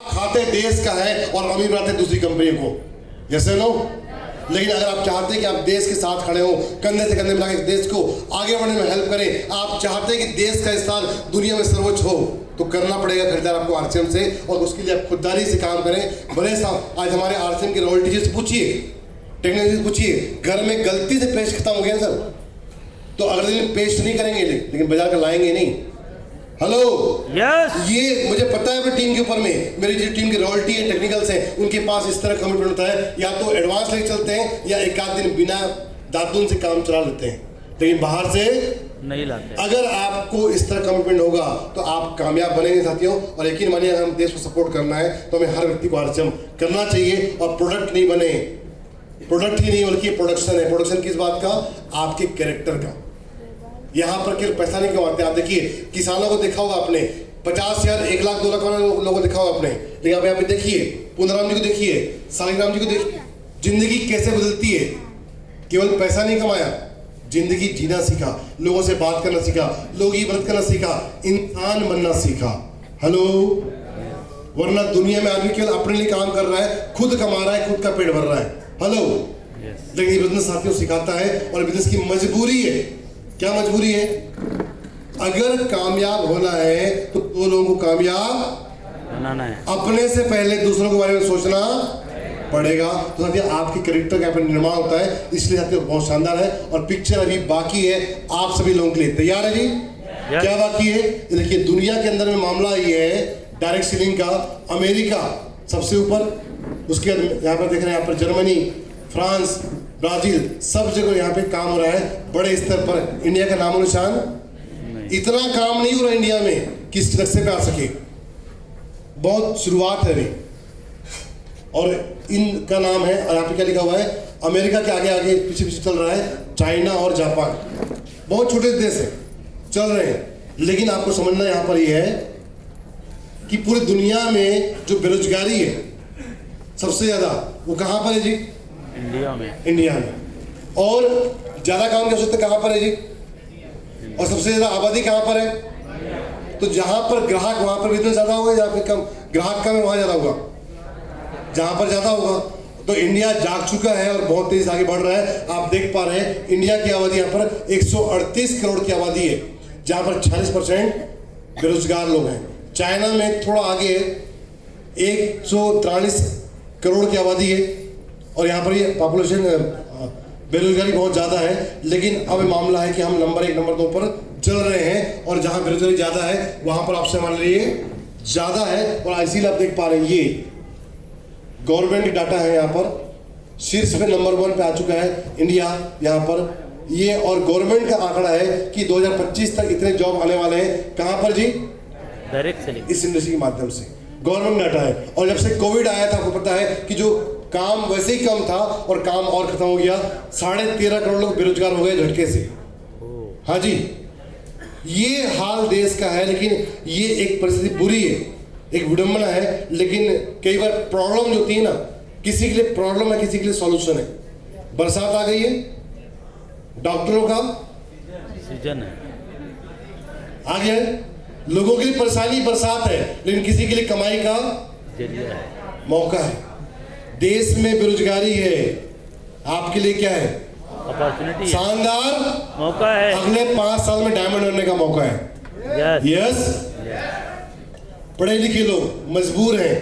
खाते देश का है और अमीर बनाते दूसरी कंपनी को, जैसे नो। लेकिन अगर आप चाहते हैं कि आप देश के साथ खड़े हो, कंधे से कंधे मिलाकर देश को आगे बढ़ने में हेल्प करें, आप चाहते हैं कि देश का स्थान दुनिया में सर्वोच्च हो, तो करना पड़ेगा खरीदार आपको आरसीएम से, और उसके लिए आप खुददारी से काम करें। बड़े साहब आज हमारे आरसीएम के रॉयल्टी से पूछिए, टेक्नोलॉजी से पूछिए, घर में गलती से पेस्ट खत्म हो गया सर, तो अगले दिन पेस्ट नहीं करेंगे लेकिन बाजार का लाएंगे नहीं। हेलो यस, ये मुझे पता है अपनी टीम के ऊपर में, मेरी जो टीम की रॉयल्टी है, टेक्निकल्स हैं, उनके पास इस तरह कमिटमेंट होता है, या तो एडवांस लेके चलते हैं या एक आध दिन बिना दातून से काम चला लेते हैं, लेकिन बाहर से नहीं लाते। अगर आपको इस तरह कमिटमेंट होगा तो आप कामयाब बनेंगे साथियों। और यकीन मानिए अगर हम देश को सपोर्ट करना है तो हमें हर व्यक्ति को आरसीएम करना चाहिए, और प्रोडक्ट नहीं बने, प्रोडक्ट ही नहीं बल्कि प्रोडक्शन है। प्रोडक्शन किस बात का? आपके कैरेक्टर का। यहाँ पर केवल पैसा नहीं कमाते, आप देखिए किसानों को देखा होगा आपने, 50,000 1 लाख 2 लाख वाले लोगों को देखा होगा आपने, लेकिन आप यहाँ पे देखिए पूनराम जी को देखिए, सालिग्राम जी को देखिए, जिंदगी कैसे बदलती है। केवल पैसा नहीं कमाया, जिंदगी जीना सीखा, लोगों से बात करना सीखा, लोगों की मदद करना सीखा, इंसान बनना सीखा। हेलो, वरना दुनिया में आदमी केवल अपने लिए काम कर रहा है, खुद कमा रहा है, खुद का पेट भर रहा है। हेलो, लेकिन ये बिजनेस साथियों सिखाता है, और बिजनेस की मजबूरी है। क्या मजबूरी है? अगर कामयाब होना है तो 2 लोगों को कामयाब बनाना है, अपने से पहले दूसरों के बारे में सोचना पड़ेगा। तो साथियों आपकी कैरेक्टर का निर्माण होता है, इसलिए साथियों बहुत शानदार है। और पिक्चर अभी बाकी है, आप सभी लोगों के लिए तैयार है जी? क्या बाकी है? देखिए दुनिया के अंदर में मामला ये है डायरेक्ट सेलिंग का, अमेरिका सबसे ऊपर, उसके बाद यहाँ पर देख रहे हैं, यहाँ पर जर्मनी, फ्रांस, ब्राजील, सब जगह यहाँ पे काम हो रहा है बड़े स्तर पर। इंडिया का नामो निशान, इतना काम नहीं हो रहा इंडिया में कि इस नक्शे पे आ सके, बहुत शुरुआत है अभी। और इनका नाम है, और यहाँ पे क्या लिखा हुआ है, अमेरिका के आगे आगे पीछे पीछे चल रहा है चाइना और जापान। बहुत छोटे देश है, चल रहे हैं, लेकिन आपको समझना यहाँ पर यह है कि पूरी दुनिया में जो बेरोजगारी है सबसे ज्यादा वो कहाँ पर है जी? इंडिया में। इंडिया में। और ज्यादा काम की आवश्यकता कहाँ पर है जी? और सबसे ज्यादा आबादी कहाँ पर है? तो जहां पर ग्राहक वहां पर बिजनेस ज्यादा होगा, जहां पे कम ग्राहक कम है वहां ज्यादा होगा, जहां पर ज्यादा होगा। तो इंडिया जाग चुका है और बहुत तेज आगे बढ़ रहा है। आप देख पा रहे हैं इंडिया की आबादी यहाँ पर 138 करोड़ की आबादी है, जहां पर 40% बेरोजगार लोग हैं। चाइना में थोड़ा आगे 143 करोड़ की आबादी है, और यहाँ पर ये पॉपुलेशन बेरोजगारी बहुत ज़्यादा है। लेकिन अब मामला है कि हम नंबर 1 नंबर 2 पर चल रहे हैं, और जहाँ बेरोजगारी ज़्यादा है वहाँ पर आपसे मान लीजिए ज़्यादा है। और इसीलिए आप देख पा रहे हैं ये गवर्नमेंट की डाटा है, यहाँ पर शीर्ष पे नंबर 1 पे आ चुका है इंडिया यहाँ पर ये। और गवर्नमेंट का आंकड़ा है कि 2025 तक इतने जॉब आने वाले हैं। कहाँ पर जी? डायरेक्ट सेलिंग, इस इंडस्ट्री के माध्यम से। गवर्नमेंट डाटा है। और जब से कोविड आया था, आपको पता है कि जो काम वैसे ही कम था और काम और खत्म हो गया, 13.5 करोड़ लोग बेरोजगार हो गए झटके से। हाँ जी, ये हाल देश का है। लेकिन ये एक परिस्थिति बुरी है, एक विडंबना है, लेकिन कई बार प्रॉब्लम जो होती है ना, किसी के लिए प्रॉब्लम है, किसी के लिए सॉल्यूशन है। बरसात आ गई है, डॉक्टरों का सीजन है, आ गया है, लोगों के लिए परेशानी बरसात है, लेकिन किसी के लिए कमाई का जरिया है, मौका है। देश में बेरोजगारी है, आपके लिए क्या है? अपॉर्चुनिटी, शानदार मौका है। अगले 5 साल में डायमंड बनने का मौका है। यस, पढ़े लिखे लोग मजबूर हैं,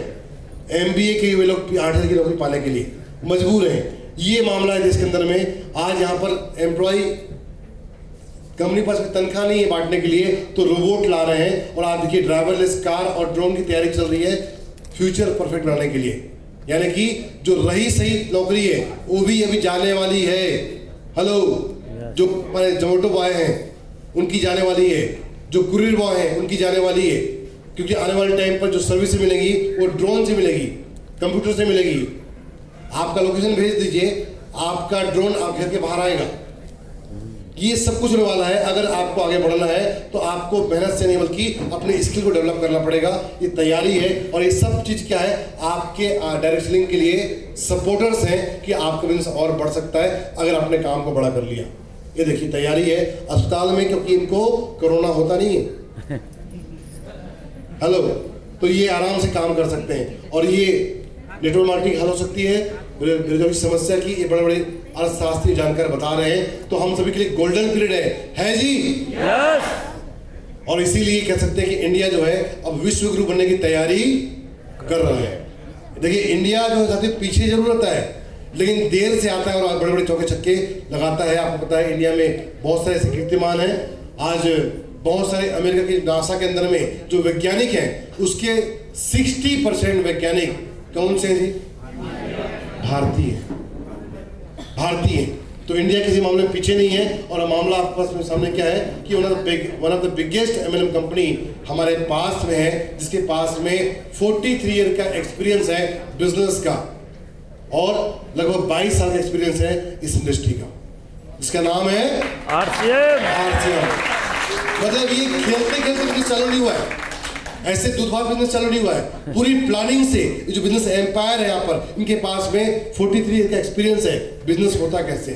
MBA के वे लोग 8 की नौकरी पाने के लिए मजबूर हैं। ये मामला है देश के अंदर में। आज यहाँ पर एम्प्लॉय कंपनी पास तनख्वाह नहीं है बांटने के लिए, तो रोबोट ला रहे हैं। और आप देखिए ड्राइवरलेस कार और ड्रोन की तैयारी चल रही है फ्यूचर परफेक्ट बनाने के लिए। यानी कि जो रही सही नौकरी है वो भी अभी जाने वाली है। हेलो, जो जोमेटो बॉय हैं उनकी जाने वाली है, जो कुरियर बॉय हैं उनकी जाने वाली है, क्योंकि आने वाले टाइम पर जो सर्विस मिलेगी वो ड्रोन से मिलेगी, कंप्यूटर से मिलेगी। आपका लोकेशन भेज दीजिए, आपका ड्रोन आप घर के बाहर आएगा। ये सब कुछ होने वाला है। अगर आपको आगे बढ़ना है तो आपको मेहनत से नहीं बल्कि अपने स्किल को डेवलप करना पड़ेगा। ये तैयारी है, और ये सब चीज़ क्या है? आपके डायरेक्ट सेलिंग के लिए सपोर्टर्स हैं कि आपका बिजनेस और बढ़ सकता है अगर आपने काम को बड़ा कर लिया। ये देखिए तैयारी है अस्पताल में, क्योंकि इनको कोरोना होता नहीं है। हेलो, तो ये आराम से काम कर सकते हैं और ये नेटवर्क मार्केटिंग हल हो सकती है बेरोजगारी की समस्या की। ये बड़े बड़े अर्थशास्त्री जानकार बता रहे हैं, तो हम सभी के लिए गोल्डन पीरियड है जी। यस। और इसीलिए कह सकते हैं कि इंडिया जो है अब विश्व गुरु बनने की तैयारी कर रहा है। देखिए इंडिया जो है पीछे जरूर रहता है, लेकिन देर से आता है और बड़े बड़े चौके छक्के लगाता है। आपको पता है इंडिया में बहुत सारे ऐसे कीर्तिमान हैं। आज बहुत सारे अमेरिका के नासा के अंदर में जो वैज्ञानिक हैं, उसके 60% वैज्ञानिक कौन से हैं जी? भारतीय तो इंडिया किसी मामले में पीछे नहीं है। और मामला आपके पास में सामने क्या है कि one of the biggest MLM company हमारे पास में है, जिसके पास में 43 ईयर का एक्सपीरियंस है बिजनेस का और लगभग 22 साल का एक्सपीरियंस है इस इंडस्ट्री का, जिसका नाम है आरसीएम। मतलब ये खेलते खेलते बिजनेस चालू नहीं हुआ है, ऐसे दूधभाग बिजनेस चालू नहीं हुआ है। पूरी प्लानिंग से ये जो बिजनेस एम्पायर है यहाँ पर, इनके पास में 43 ईयर का एक्सपीरियंस है बिजनेस होता कैसे।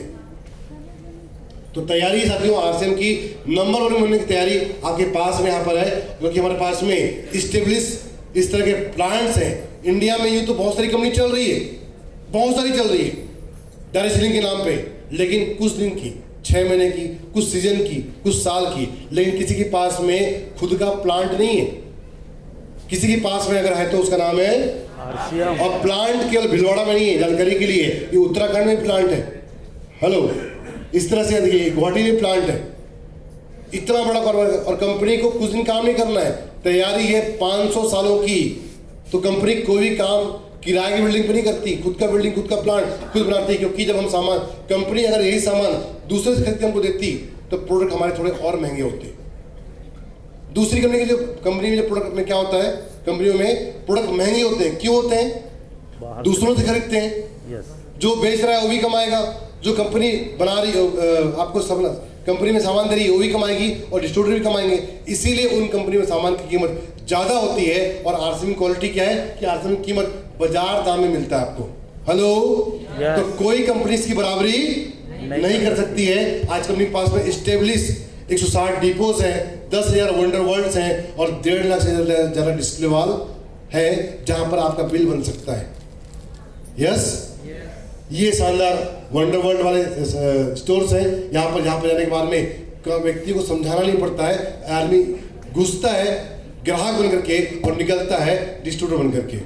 तो तैयारी साथियों आरसीएम की नंबर 1 बनने की तैयारी आपके पास में यहाँ पर है, क्योंकि हमारे पास में स्टेब्लिश इस तरह के प्लांट्स हैं। इंडिया में यूँ तो बहुत सारी कंपनी चल रही है, बहुत सारी चल रही है डायरेक्ट सेलिंग के नाम पे, लेकिन कुछ दिन की, 6 महीने की, कुछ सीजन की, कुछ साल की, लेकिन किसी के पास में खुद का प्लांट नहीं है। किसी के पास में अगर है तो उसका नाम है आरसीएम। और प्लांट केवल भिलवाड़ा में नहीं है, जानकारी के लिए ये उत्तराखंड में प्लांट है। हेलो, इस तरह से देखिए गुवाहाटी में प्लांट है। इतना बड़ा और कंपनी को कुछ दिन काम नहीं करना है, तैयारी है 500 सालों की। तो कंपनी कोई भी काम किराए की बिल्डिंग पे नहीं करती, खुद का बिल्डिंग, खुद का प्लांट खुद बनाती है। क्योंकि जब हम सामान, कंपनी अगर यही सामान दूसरे से खरीद के हमको देती तो प्रोडक्ट हमारे थोड़े और महंगे होते। दूसरी कंपनी में जो प्रोडक्ट में क्या होता है, कंपनियों में प्रोडक्ट महंगे होते हैं। क्यों होते हैं? दूसरों से खरीदते हैं। यस। जो बेच रहा है वो भी कमाएगा, जो कंपनी बना रही आपको सब कंपनी में सामान दे रही है वो भी कमाएगी और डिस्ट्रीब्यूटर भी कमाएंगे। इसीलिए उन कंपनी में सामान की कीमत ज़्यादा होती है। और आरसीएम क्वालिटी क्या है कि आरसीएम की कीमत बाजार दाम में मिलता है आपको। हेलो, तो कोई कंपनी इसकी बराबरी नहीं कर सकती है। आज कंपनी के पास में स्टेब्लिश 160 डिपोज हैं, 10,000 वंडर वर्ल्ड्स हैं और 1.5 लाख से ज़्यादा डिस्प्ले वॉल है जहां पर आपका बिल बन सकता है। यस, ये शानदार वंडर वर्ल्ड वाले स्टोर्स हैं। यहाँ पर जाने के बाद में व्यक्ति को समझाना नहीं पड़ता है, आदमी घुसता है ग्राहक बन करके और निकलता है डिस्ट्रीब्यूटर बन करके।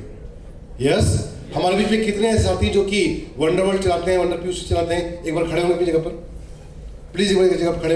यस, हमारे बीच में कितने ऐसे साथी जो कि वंडर वर्ल्ड चलाते हैं, वंडर पीयूष चलाते हैं। एक बार खड़े होंगे अपनी जगह पर प्लीज, एक बार जगह पर खड़े